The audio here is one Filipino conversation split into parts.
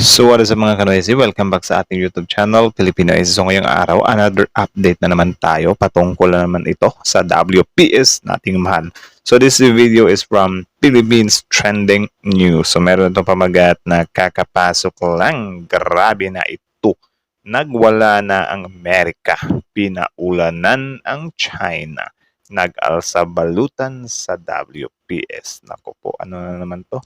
So what is up mga kanoisy? Welcome back sa ating YouTube channel, Filipino Easy. So ngayong araw, another update na naman tayo. Patungkol na naman ito sa WPS nating mahal. So this video is from Philippines Trending News. So meron itong pamagat na kakapasok lang. Grabe na ito. Nagwala na ang Amerika. Pinaulanan ang China. Nag-alsa balutan sa WPS. Naku po, ano na naman to?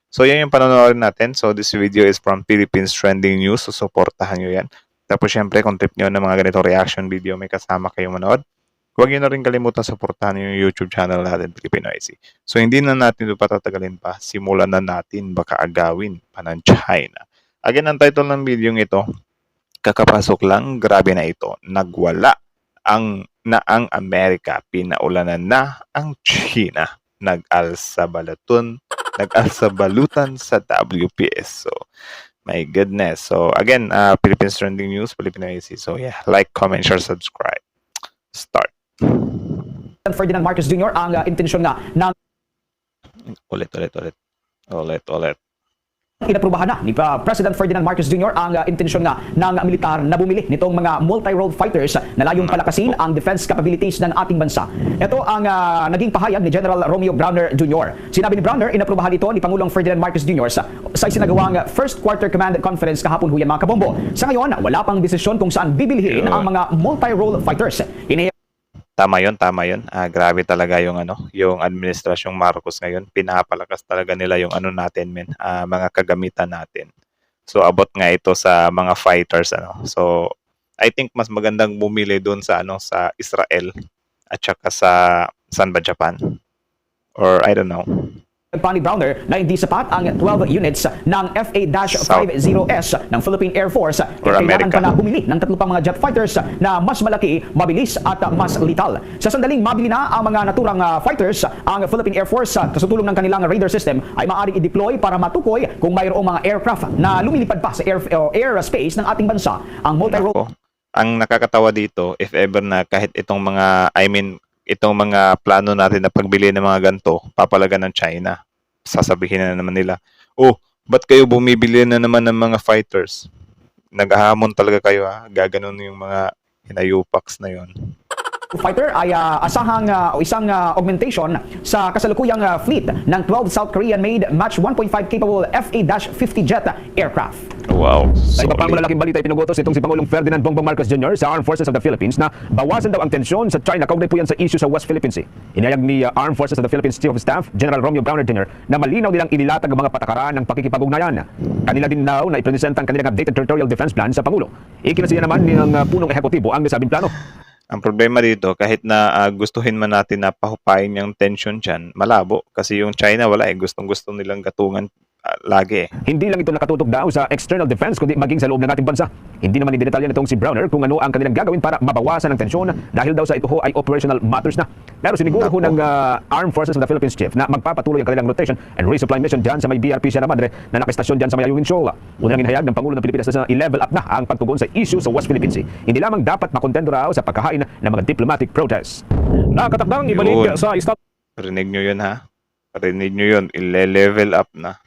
So, yan yung panonood natin. So, this video is from Philippines Trending News. So, supportahan nyo yan. Tapos, syempre, kung trip nyo ng mga ganito reaction video, may kasama kayong manood. Huwag nyo na rin kalimutan supportahan yung YouTube channel natin, Filipino IC. So, hindi na natin ito patatagalin pa. Simulan na natin, baka agawin pa ng China. Again, ang title ng video ito, kakapasok lang, grabe na ito. Nagwala ang Amerika, pinaulanan na ang China. Nag-alsa balutan sa WPS. So, my goodness. So, again, Philippines Trending News, Filipino AC. So, yeah, like, comment, share, subscribe. Start. Ferdinand Marcos Jr. ang intensyon nga ng Ulit. inaprubahan na ni President Ferdinand Marcos Jr. ang intensyon nga ng militar na bumili nitong mga multi-role fighters na layong palakasin ang defense capabilities ng ating bansa. Ito ang naging pahayag ni General Romeo Browner Jr. Sinabi ni Browner, inaprubahan ito ni Pangulong Ferdinand Marcos Jr. sa isinagawang First Quarter Command Conference kahapon huyan mga kabombo. Sa ngayon, wala pang desisyon kung saan bibilhin ang mga multi-role fighters. Tama yun. Grabe talaga yung yung administrasyong Marcos ngayon. Pinapalakas talaga nila yung natin, mga kagamitan natin. So abot nga ito sa mga fighters So I think mas magandang bumili doon sa sa Israel at saka sa saan ba, Japan? Or I don't know. Pani Browner na hindi sapat ang 12 units ng FA-50S ng Philippine Air Force. Kailangan pa na bumili ng 3 pang mga jet fighters na mas malaki, mabilis at mas lethal. Sa sandaling mabili na ang mga naturang fighters, ang Philippine Air Force sa tulong ng kanilang radar system ay maaaring i-deploy para matukoy kung mayroong mga aircraft na lumilipad pa sa airspace ng ating bansa. Ang multi-role. Ang nakakatawa dito, if ever na kahit itong mga, itong mga plano natin na pagbili ng mga ganito, papalagan ng China. Sasabihin na naman nila, oh, ba't kayo bumibili na naman ng mga fighters? Naghahamon talaga kayo gaganon yung mga hinayupaks na yon. Fighter ay isang augmentation sa kasalukuyang fleet ng 12 South Korean-made Match 1.5 capable FA-50 jet aircraft. Wow. Sa iba pang malalaking balita, pinugotos itong si Pangulong Ferdinand Bongbong Marcos Jr. sa Armed Forces of the Philippines na bawasan daw ang tensyon sa China kaugnay po yan sa issue sa West Philippine Sea. Inayag ni Armed Forces of the Philippines Chief of Staff, General Romeo Browner Jr. na malinaw nilang inilatag ang mga patakaran ng pakikipag-ugnayan. Kanila din daw na ipresenta ang kanilang updated territorial defense plan sa Pangulo. Ikinasiya naman ng punong ehekutibo ang nasabing plano. Ang problema dito, kahit na gustuhin man natin na pahupain yung tension dyan, malabo. Kasi yung China, wala gustong-gusto nilang gatungan lagi. Hindi lang ito nakatutok daw sa external defense kundi maging sa loob ng ating bansa. Hindi naman ididetalya nitong si Browner kung ano ang kanilang gagawin para mabawasan ang tensyon dahil daw sa ito ay operational matters na. Pero siniguro ho ng Armed Forces of the Philippines Chief na magpapatuloy ang kanilang rotation and resupply mission dyan sa may BRP Sierra Madre na nakastasyon dyan sa may Ayungin Shoal. Unang inhayag ng Pangulo ng Pilipinas na i-level up na ang pagtugon sa issue sa West Philippine Sea. Hindi lamang dapat makontento raw sa pagkahain ng mga diplomatic protests. Nakatakdang ibalik sa Estado. Rinig nyo yun Rinig nyo yun, ile-level up na.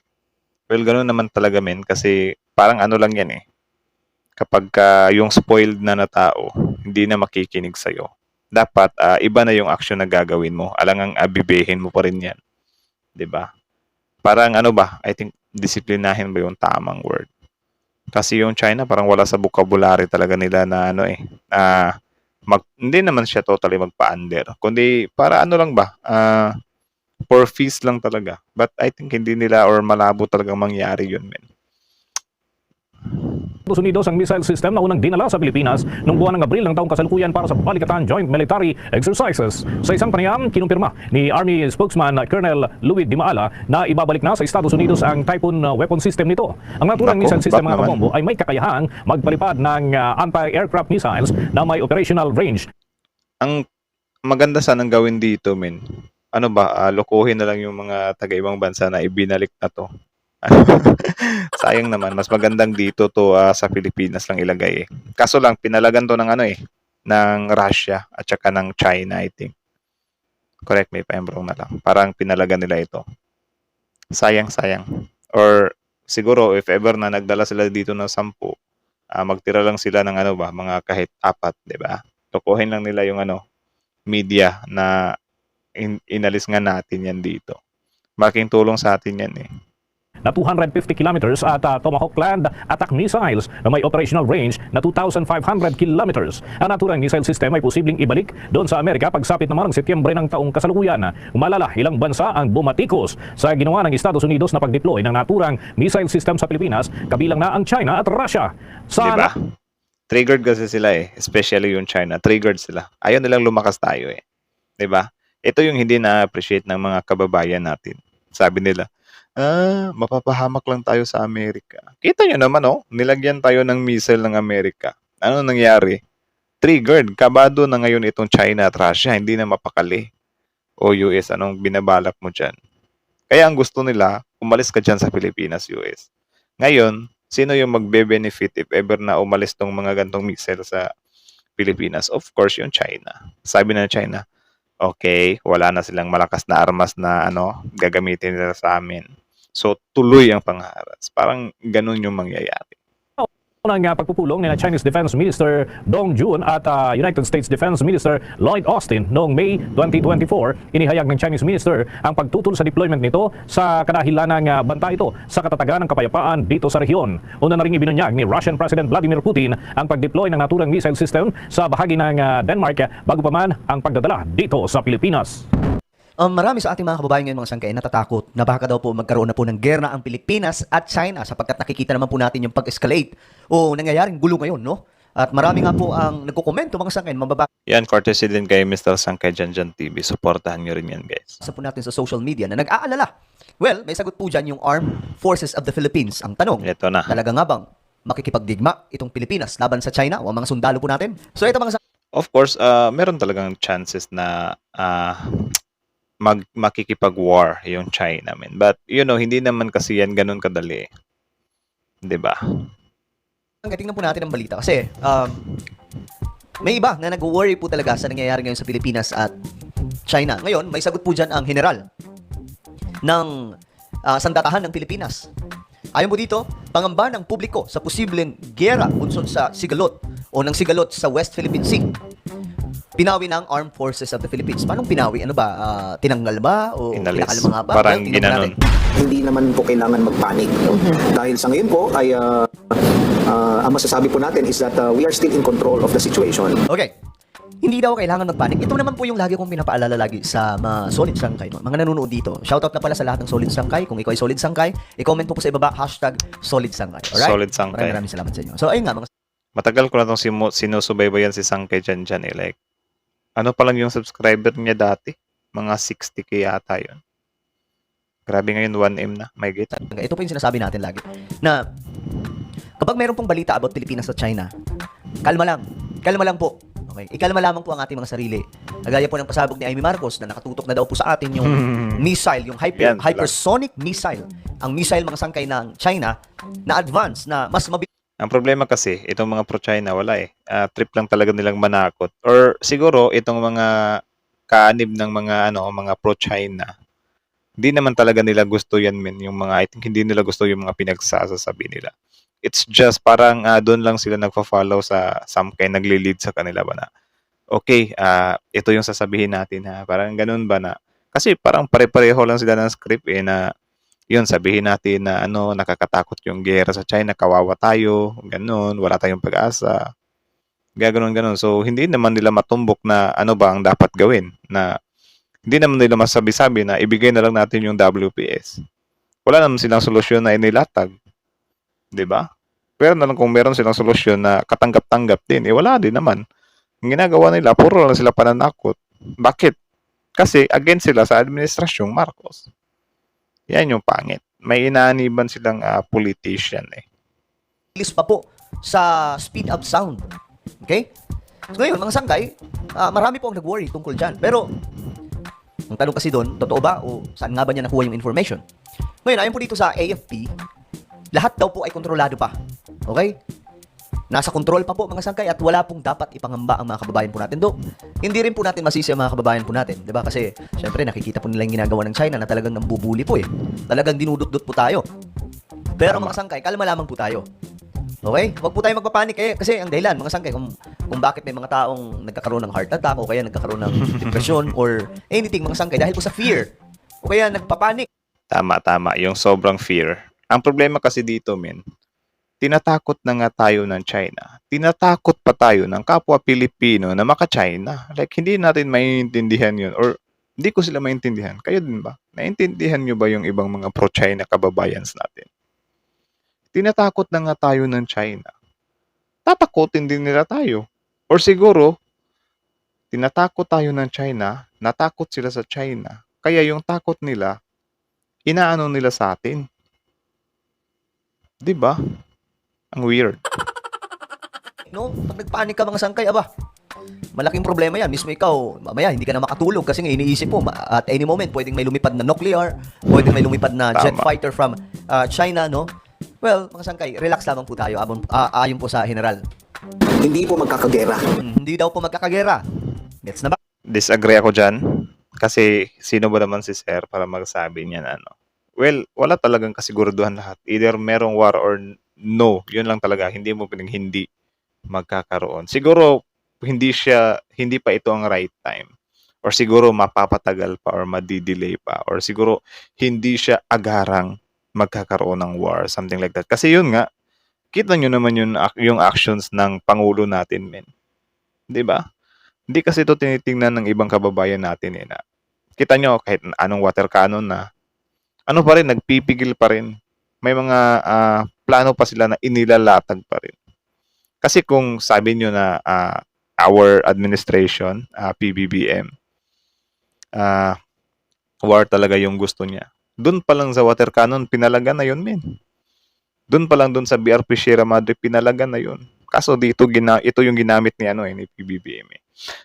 Well, ganoon naman talaga kasi parang lang yan Kapag yung spoiled na tao, hindi na makikinig sa'yo. Dapat iba na yung action na gagawin mo. Alangang abibehin mo pa rin yan. 'Di ba? Parang I think disiplinahin ba yung tamang word. Kasi yung China parang wala sa vocabulary talaga nila na hindi naman siya totally magpa-under. Kundi para lang ba? For fees lang talaga. But I think hindi nila or malabo talagang mangyari yun, men. Estados Unidos ang missile system na unang dinala sa Pilipinas noong buwan ng Abril ng taong kasalukuyan para sa Balikatan Joint Military Exercises. Sa isang panayam, kinumpirma ni Army spokesman Colonel Louis Di Maala na ibabalik na sa Estados Unidos ang Typhoon weapon system nito. Ang naturang missile system mga kabombo ay may kakayahang magpalipad ng anti-aircraft missiles na may operational range. Ang maganda sanang gawin dito, men. Lokohin na lang yung mga taga-ibang bansa na ibinalik na to. Sayang naman, mas magandang dito to sa Pilipinas lang ilagay Kaso lang, pinalagan to ng ng Russia at saka ng China, I think. Correct me if I'm wrong na lang. Parang pinalagan nila ito. Sayang. Or siguro if ever na nagdala sila dito ng 10, magtira lang sila ng mga kahit 4, 'di ba? Tukuhin lang nila yung media na inalis nga natin yan dito. Malaking tulong sa atin yan eh. Na 250 kilometers at Tomahawk land attack missiles na may operational range na 2,500 kilometers. Ang naturang missile system ay posibleng ibalik doon sa Amerika pagsapit naman ng Setyembre ng taong kasalukuyan. Umalala, ilang bansa ang bumatikos sa ginawa ng Estados Unidos na pag-deploy ng naturang missile system sa Pilipinas, kabilang na ang China at Russia. Diba? Triggered kasi sila eh, especially yung China. Triggered sila. Ayaw nilang lumakas tayo eh. Diba? Ito yung hindi na-appreciate ng mga kababayan natin. Sabi nila, mapapahamak lang tayo sa Amerika. Kita nyo naman, nilagyan tayo ng missile ng Amerika. Ano nangyari? Triggered. Kabado na ngayon itong China at Russia. Hindi na mapakali. O US, anong binabalak mo dyan? Kaya ang gusto nila, umalis ka dyan sa Pilipinas, US. Ngayon, sino yung magbe-benefit if ever na umalis tong mga gantong missile sa Pilipinas? Of course, yung China. Sabi na China, okay, wala na silang malakas na armas na gagamitin nila sa amin. So, tuloy ang pangharas. Parang ganun yung mangyayari. Unang pagpupulong ni Chinese Defense Minister Dong Jun at United States Defense Minister Lloyd Austin noong May 2024, inihayag ng Chinese Minister ang pagtutol sa deployment nito sa kadahilanang banta ito sa katatagan ng kapayapaan dito sa rehiyon. Una na rin ibinunyag ni Russian President Vladimir Putin ang pag-deploy ng naturang missile system sa bahagi ng Denmark bago pa man ang pagdadala dito sa Pilipinas. Marami sa ating mga kababayan ngayon mga sangkay natatakot na baka daw po magkaroon na po ng gera ang Pilipinas at China sapagkat nakikita naman po natin yung pag-escalate o nangyayaring gulo ngayon, no? At marami nga po ang nagkukomento mga sangkay, Yan, courtesy din kay Mr. Sangkay Janjan TV. Supportahan nyo rin yan, guys. sa po natin sa social media na nag-aalala. Well, may sagot po dyan yung Armed Forces of the Philippines. Ang tanong, Ito na. talaga nga bang makikipagdigma itong Pilipinas laban sa China o ang mga sundalo po natin? So ito mga Of course, meron talagang chances na makikipag-war yung China, man. But, hindi naman kasi yan ganun kadali. 'Di ba? tingnan po natin ang balita kasi may iba na nag-worry po talaga sa nangyayari ngayon sa Pilipinas at China. Ngayon, may sagot po dyan ang general ng sandatahan ng Pilipinas. Ayon po dito, pangamba ng publiko sa posibleng giyera unsod sa Sigalot o ng Sigalot sa West Philippine Sea. Pinawi ng Armed Forces of the Philippines. Paano pinawi? Ano ba? Tinanggal ba? O Inalis. pinakalma nga ba? Parang Tingnan ginanon. natin. Hindi naman po kailangan magpanik. No? Dahil sa ngayon po ay ang masasabi po natin is that we are still in control of the situation. Okay. Hindi daw kailangan magpanik. Ito naman po yung lagi kong pinapaalala lagi sa mga Solid Sangkay. Mga nanonood dito. Shoutout na pala sa lahat ng Solid Sangkay. Kung ikaw ay Solid Sangkay, i-comment po sa ibaba, #Solid Sangkay. Alright? Solid Sangkay. Maraming salamat sa inyo. So, ayun nga, mga Matagal ko na itong sinusubaybayan si Sangkay Janjan eh. Like, ano pa lang yung subscriber niya dati? Mga 60k yata yun. Grabe ngayon, 1M na. May gate. ito po yung sinasabi natin lagi. Na, kapag mayroon pong balita about Pilipinas at China, kalma lang. Kalma lang po. Okay? Ikalma lamang po ang ating mga sarili. Nagaya po ng pasabog ni Amy Marcos na nakatutok na daw po sa atin yung missile, yung Yan, hypersonic missile. Ang missile mga sangkay ng China na advance na mas mabilis. Ang problema kasi, itong mga pro-China, wala eh. Trip lang talaga nilang manakot. Or siguro, itong mga kaanib ng mga pro-China, hindi naman talaga nila gusto yan, men. I think hindi nila gusto yung mga pinagsasasabi nila. It's just parang doon lang sila nagfa-follow sa Sangkay, nagli-lead sa kanila ba na, okay, ito yung sasabihin natin ha. Parang ganun ba na, kasi parang pare-pareho lang sila ng script eh na, yun, sabihin natin na nakakatakot yung gera sa China, kawawa tayo, ganun, wala tayong pag-asa. Gano'n. So, hindi naman nila matumbok na ano ba ang dapat gawin. Na hindi naman nila masabi-sabi na ibigay na lang natin yung WPS. Wala naman silang solusyon na inilatag. 'Di ba? Pero na lang kung meron silang solusyon na katanggap-tanggap din, wala din naman. Ang ginagawa nila, puro lang sila pananakot. Bakit? Kasi against sila sa administrasyong Marcos. Yan yung pangit. May inaaniban silang politician eh. pa po sa speed up sound. Okay? So ngayon, mga sangkay, marami po ang nag-worry tungkol dyan. Pero, ang tanong kasi doon, totoo ba o saan nga ba niya nakuha yung information? Ngayon, ayon po dito sa AFP, lahat daw po ay kontrolado pa. Okay? Nasa control pa po mga sangkay at wala pong dapat ipangamba ang mga kababayan po natin. Hindi rin po natin masisi ang mga kababayan po natin. Diba? Kasi, syempre, nakikita po nila yung ginagawa ng China na talagang nambubuli po eh. Talagang dinudot-dot po tayo. Pero Tama. mga sangkay, kalma lamang po tayo. Okay? Huwag po tayo magpapanik kasi ang dahilan, mga sangkay, kung bakit may mga taong nagkakaroon ng heart attack o kaya nagkakaroon ng depression or anything, mga sangkay, dahil po sa fear. O kaya nagpapanik. Tama. Yung sobrang fear. Ang problema kasi dito, men, tinatakot na nga tayo ng China. Tinatakot pa tayo ng kapwa Pilipino na maka-China. Like, hindi natin maintindihan yun. Or, hindi ko sila maintindihan. Kayo din ba? Naintindihan nyo ba yung ibang mga pro-China kababayans natin? Tinatakot na nga tayo ng China. Tatakotin din nila tayo. Or siguro, tinatakot tayo ng China, natakot sila sa China. Kaya yung takot nila, inaano nila sa atin. 'Di ba? Ang weird. No? Pag nagpanik ka, mga sangkay, aba, malaking problema yan. Mismo ikaw, mamaya, hindi ka na makatulog kasi nga iniisip mo, at any moment, pwedeng may lumipad na nuclear, pwedeng may lumipad na jet Tama. fighter from China, no? Well, mga sangkay, relax lamang po tayo ayon po sa general. Hindi po magkakagera. Hindi daw po magkakagera. Gets na ba? Disagree ako dyan. Kasi sino ba naman si Sir para magsabi niyan ano? Well, wala talagang kasiguraduhan lahat. Either merong war or no. Yun lang talaga. Hindi mo pinag hindi magkakaroon. Siguro hindi pa ito ang right time. Or siguro mapapatagal pa or madidelay pa. Or siguro hindi siya agarang magkakaroon ng war. Something like that. Kasi yun nga, kita nyo naman yung actions ng Pangulo natin, men. 'Di ba? Hindi kasi ito tinitingnan ng ibang kababayan natin na kita nyo kahit anong water cannon na ano pa rin, nagpipigil pa rin. May mga plano pa sila na inilalatag pa rin. Kasi kung sabi nyo na our administration, PBBM, war talaga yung gusto niya. Doon pa lang sa water cannon, pinalagan na yun, men. Doon pa lang doon sa BRP Sierra Madre, pinalagan na yun. Kaso dito, ito yung ginamit ni PBBM.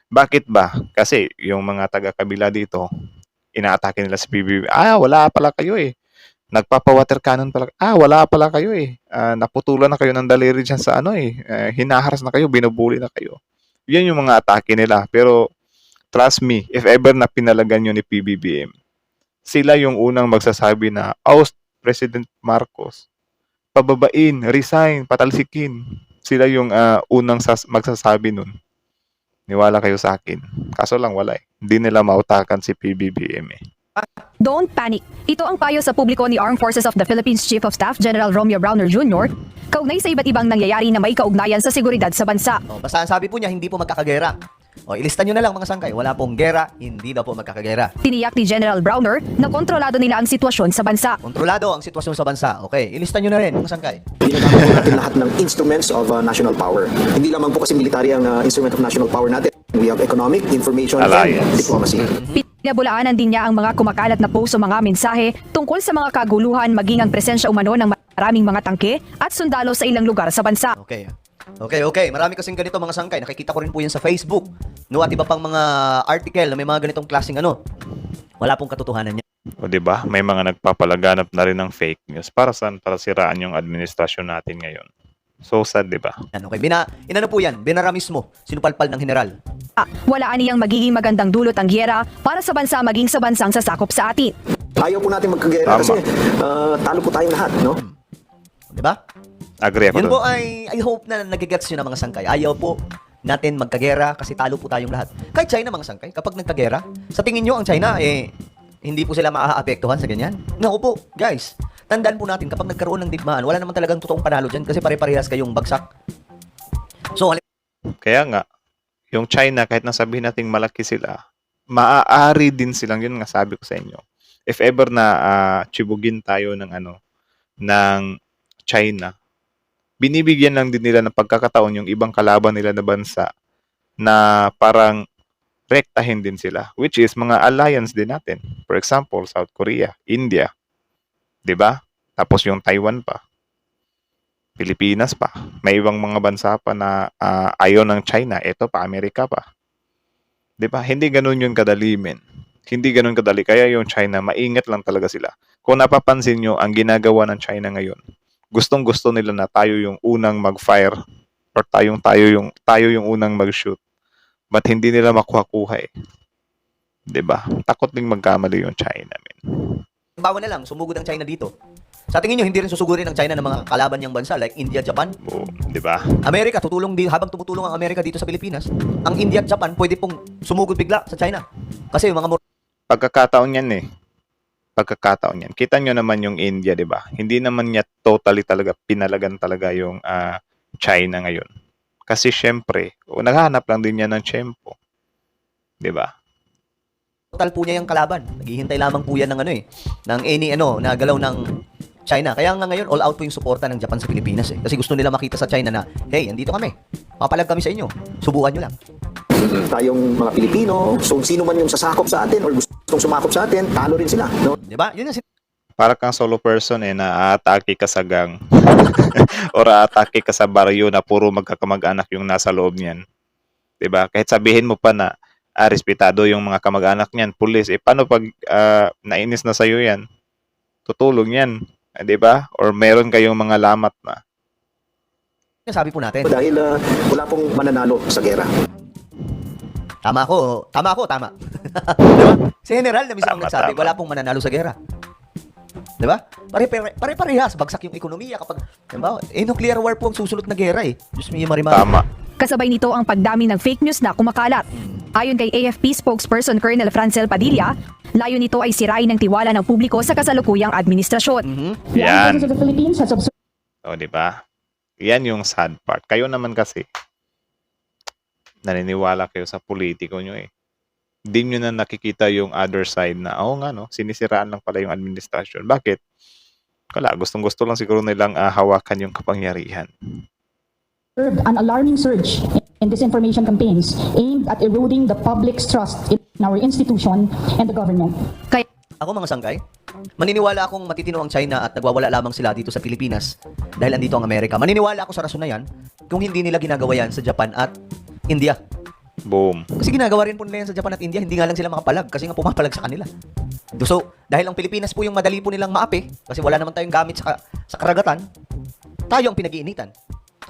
Bakit ba? Kasi yung mga taga-kabila dito, inaatake nila si PBBM. Wala pala kayo eh. Nagpapa-water cannon pala. Wala pala kayo eh. Naputulan na kayo ng daliri dyan sa hinaharas na kayo, binubuli na kayo. Yan yung mga atake nila. Pero, trust me, if ever na pinalagan yun ni PBBM, sila yung unang magsasabi na, oust President Marcos, pababain, resign, patalsikin. Sila yung unang magsasabi nun. Niwala kayo sa akin. Kaso lang wala eh. Hindi nila mautakan si PBBM eh. Don't panic. Ito ang payo sa publiko ni Armed Forces of the Philippines Chief of Staff General Romeo Browner Jr. kaugnay sa iba't ibang nangyayari na may kaugnayan sa seguridad sa bansa. Basta ang sabi po niya, hindi po magkakagera. Ilista nyo na lang, mga sangkay. Wala pong gera, hindi daw po magkakagera. Tiniyak ni General Browner na kontrolado nila ang sitwasyon sa bansa. Kontrolado ang sitwasyon sa bansa. Okay, ilista nyo na rin, mga sangkay. Ginagamit po natin lahat ng instruments of national power. Hindi lamang po kasi military ang instrument of national power natin. We have economic, information, Alliance. and diplomacy. Pinabulaanan din niya ang mga kumakalat na post o mga mensahe tungkol sa mga kaguluhan maging ang presensya umano ng maraming mga tangke at sundalo sa ilang lugar sa bansa. Okay. Marami kasing ganito, mga sangkay. Nakikita ko rin po yan sa Facebook. No, at iba pang mga article na may mga ganitong klaseng wala pong katotohanan niya. O 'di ba? May mga nagpapalaganap na rin ng fake news. Para saan? Para siraan yung administrasyon natin ngayon. So sad, 'di ba? Okay, inano po yan, binara mismo, sinupalpal ng general. Wala aniyang magiging magandang dulot ang gyera para sa bansa maging sa bansang sasakop sa atin. Ayaw po natin magkagera Tama. kasi talo po tayong lahat, no? Di ba? Agree ako Yun doon. po ay, I hope na nagigets nyo na, mga sangkay. Ayaw po natin magkagera kasi talo po tayong lahat. Kahit China, mga sangkay, kapag nagkagera, sa tingin nyo ang China, hindi po sila maaapektuhan sa ganyan? Naku po, guys. Tandaan po natin, kapag nagkaroon ng digmaan, wala naman talagang totoong panalo dyan kasi pare-parehas kayong bagsak. So, Kaya nga, yung China, kahit nasabihin nating malaki sila, maaari din silang, yun nga sabi ko sa inyo. If ever na chibugin tayo ng China, binibigyan lang din nila ng pagkakataon yung ibang kalaban nila na bansa na parang rektahin din sila, which is mga alliance din natin. For example, South Korea, India, 'di ba? Tapos yung Taiwan pa, Pilipinas pa, may ibang mga bansa pa na ayaw ng China, ito pa, Amerika pa. 'Di ba? Hindi ganoon yun kadali, men. Hindi ganoon kadali. Kaya yung China, maingat lang talaga sila. Kung napapansin nyo, ang ginagawa ng China ngayon, gustong-gusto nila na tayo yung unang mag-fire or tayo yung unang mag-shoot. But hindi nila makuha-kuha eh. 'Di ba? Takot ding magkamali yung China, men. bawa na lang, sumugod ang China dito. Sa tingin nyo, hindi rin susugurin ng China ng mga kalaban niyang bansa like India, Japan? Boom, di ba? Amerika, tutulong din, habang tumutulong ang Amerika dito sa Pilipinas, ang India at Japan pwede pong sumugod bigla sa China. Kasi yung mga Pagkakataon yan eh. Pagkakataon yan. Kita nyo naman yung India, di ba? Hindi naman niya totally talaga, pinalagan talaga yung China ngayon. Kasi syempre, naghahanap lang din niya ng tiyempo. Di ba? total po niya yung kalaban. Naghihintay lamang po yan ng ng na galaw ng China. Kaya nga ngayon, all out po yung suporta ng Japan sa Pilipinas eh. Kasi gusto nila makita sa China na, hey, andito kami. Papalag kami sa inyo. Subukan nyo lang. Tayong mga Pilipino, so sino man yung sasakop sa atin or gustong sumakop sa atin, talo rin sila. No? Di ba? Yun ang Para kang solo person eh, na aatake ka sa gang. Or aatake ka sa baryo na puro magkakamag-anak yung nasa loob niyan. 'Di ba? Kahit sabihin mo pa na respetado yung mga kamag-anak niyan, pulis, paano pag nainis na sa'yo yan? Tutulong yan. 'Di ba? Or meron kayong mga lamat na. sabi po natin. Dahil wala pong mananalo sa gera. Tama ako. Diba? Si General na mismo ang Tama, nagsabi, tama. wala pong mananalo sa gera. Diba? Pare-parehas, bagsak yung ekonomiya kapag, diba? Nuclear war po ang susunod na gera eh. Diyos mo yung marimar. Tama. Kasabay nito ang pagdami ng fake news na kumakalat. Ayon kay AFP spokesperson Colonel Francel Padilla, layo nito ay sirain ng tiwala ng publiko sa kasalukuyang administrasyon. The Yan. Armed Forces of the Philippines has observed O, 'di ba? Yan yung sad part. Kayo naman kasi naniniwala kayo sa politiko nyo eh. Hindi nyo na nakikita yung other side na, nga no, sinisiraan lang pala yung administrasyon. Bakit? Wala, gustong-gusto lang siguro nilang hawakan yung kapangyarihan. an alarming surge in disinformation campaigns aimed at eroding the public's trust in our institution and the government. Kaya Ako mga sangkay, maniniwala akong matitino ang China at nagwawala lamang sila dito sa Pilipinas dahil andito ang Amerika. Maniniwala ako sa rason na yan kung hindi nila ginagawa yan sa Japan at India. Boom. Kasi ginagawa rin po nila yan sa Japan at India, hindi nga lang sila makapalag kasi nga pumapalag sa kanila. So, dahil ang Pilipinas po yung madali po nilang maapi, kasi wala naman tayong gamit sa karagatan, tayo ang pinag-iinitan.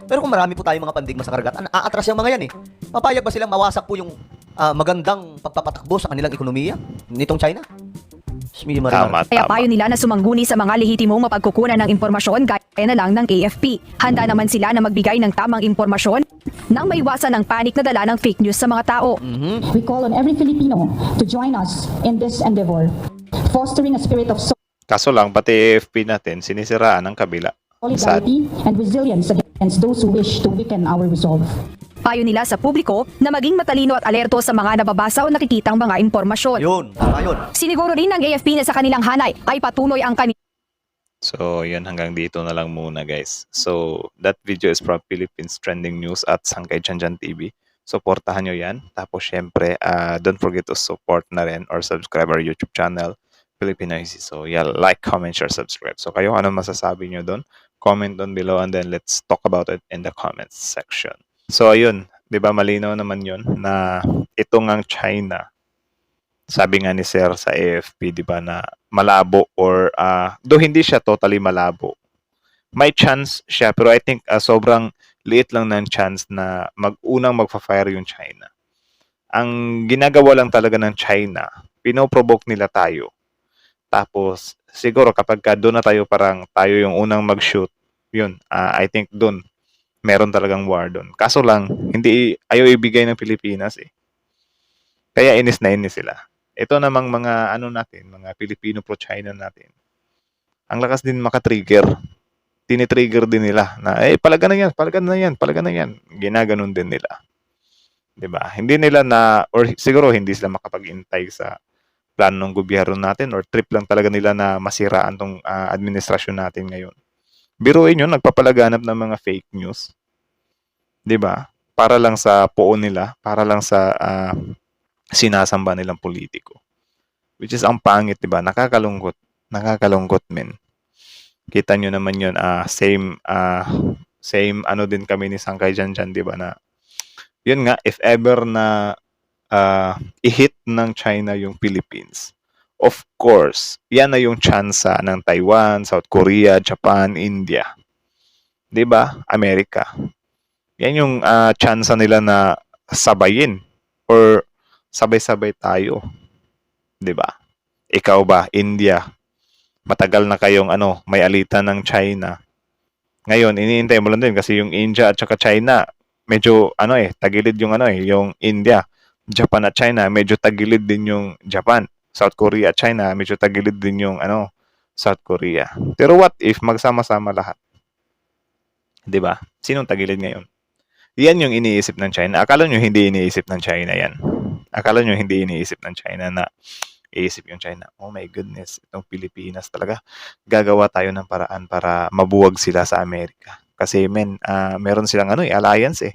Pero kung marami po tayong mga pandigma sa karagatan, aatras yung mga yan eh. Papayag ba silang mawasak po yung magandang pagpapatakbo sa kanilang ekonomiya nitong China? Tama, Kaya tama. payo nila na sumangguni sa mga lehitimong mapagkukunan ng impormasyon gaya na lang ng AFP. Handa naman sila na magbigay ng tamang impormasyon nang maiwasan ang panik na dala ng fake news sa mga tao. We call on every Filipino to join us in this endeavor, fostering a spirit of Kaso lang, pati AFP natin, sinisiraan ng kabila. Sad. solidarity and resilience against those who wish to weaken our resolve. Payo nila sa publiko na maging matalino at alerto sa mga nababasa o nakikitang mga impormasyon. Yun, tama yun. Siniguro rin ng AFP na sa kanilang hanay ay patuloy ang So, yun hanggang dito na lang muna guys. So, that video is from Philippines Trending News at Sangkay Chanjan TV. Supportahan nyo yan. Tapos syempre, don't forget to support na rin or subscribe our YouTube channel, Filipino Easy. So, yeah, like, comment, share, subscribe. So, kayo, ano masasabi nyo doon? Comment down below and then let's talk about it in the comments section. So, ayun. 'Di ba malinaw naman yun na ito ngang China, sabi nga ni Sir sa AFP, 'di ba, na malabo or though hindi siya totally malabo. May chance siya pero I think sobrang liit lang ng chance na unang magfa-fire yung China. Ang ginagawa lang talaga ng China, pinoprovoke nila tayo. Tapos siguro kapag doon na tayo parang tayo yung unang mag-shoot, yun, I think doon meron talagang war doon. Kaso lang, hindi ayaw ibigay ng Pilipinas eh. Kaya inis na inis sila. Ito namang mga natin, mga Filipino pro-China natin. Ang lakas din makatrigger. Tinitrigger din nila na palagan na yan, palagan na yan, palagan na yan. Ginaganon din nila. 'Di ba? Hindi nila or siguro hindi sila makapag-intay sa plano ng gobyerno natin or trip lang talaga nila na masiraan tong administrasyon natin ngayon. Biruin yun, nagpapalaganap ng mga fake news. 'Di ba? Para lang sa poon nila, para lang sa sinasamba nilang politiko. Which is ang pangit, 'di ba? Nakakalungkot. Nakakalungkot, men. Kita nyo naman yun, same din kami ni Sangkay dyan, 'di ba? Na, yun nga, if ever na i-hit ng China yung Philippines, of course, yan na yung tsansa ng Taiwan, South Korea, Japan, India. 'Di ba? Amerika. Yan yung tsansa nila na sabayin or sabay-sabay tayo. 'Di ba? Ikaw ba, India, Matagal na kayong may alitan ng China. Ngayon, iniintay mo lang din kasi yung India at saka China, medyo tagilid yung yung India. Japan at China, medyo tagilid din yung Japan. South Korea at China, medyo tagilid din yung South Korea. Pero what if magsama-sama lahat? 'Di ba? Sinong tagilid ngayon? Yan yung iniisip ng China. Akala nyo hindi iniisip ng China yan. Akala nyo hindi iniisip ng China na iisip yung China. Oh my goodness, itong Pilipinas talaga. Gagawa tayo ng paraan para mabuwag sila sa Amerika. Kasi meron silang alliance eh.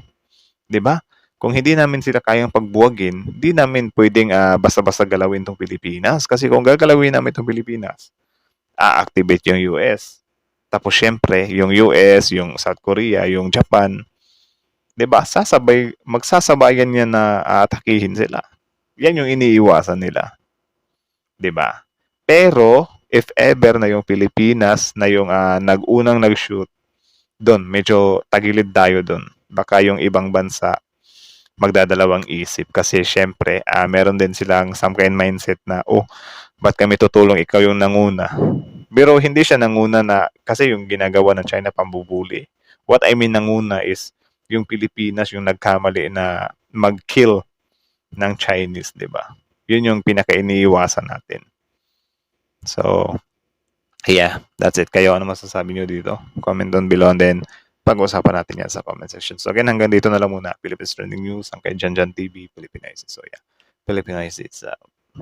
'Di ba? Kung hindi namin sila kayang pagbuwagin, di namin pwedeng basta-basta galawin tong Pilipinas. Kasi kung gagalawin namin tong Pilipinas, a-activate yung US. Tapos syempre, yung US, yung South Korea, yung Japan, 'di ba? Magsasabayan yan na aatakihin sila. Yan yung iniiwasan nila. 'Di ba? Pero if ever na yung Pilipinas na yung nag-unang nag-shoot, doon medyo tagilid tayo doon. Baka yung ibang bansa magdadalawang isip kasi syempre meron din silang some kind mindset na ba't kami tutulong, ikaw yung nanguna. Pero hindi siya nanguna na kasi yung ginagawa ng China pambubuli. What I mean nanguna is yung Pilipinas yung nagkamali na mag-kill ng Chinese, 'di ba? Yun yung pinaka-iniiwasan natin. So, yeah, that's it. Kayo, ano masasabi nyo dito? Comment down below and then pag-usapan natin yan sa comment section. So again, hanggang dito na lang muna. Philippines Trending News, ang kay Janjan TV, Philippinize. So yeah, Philippinize, it's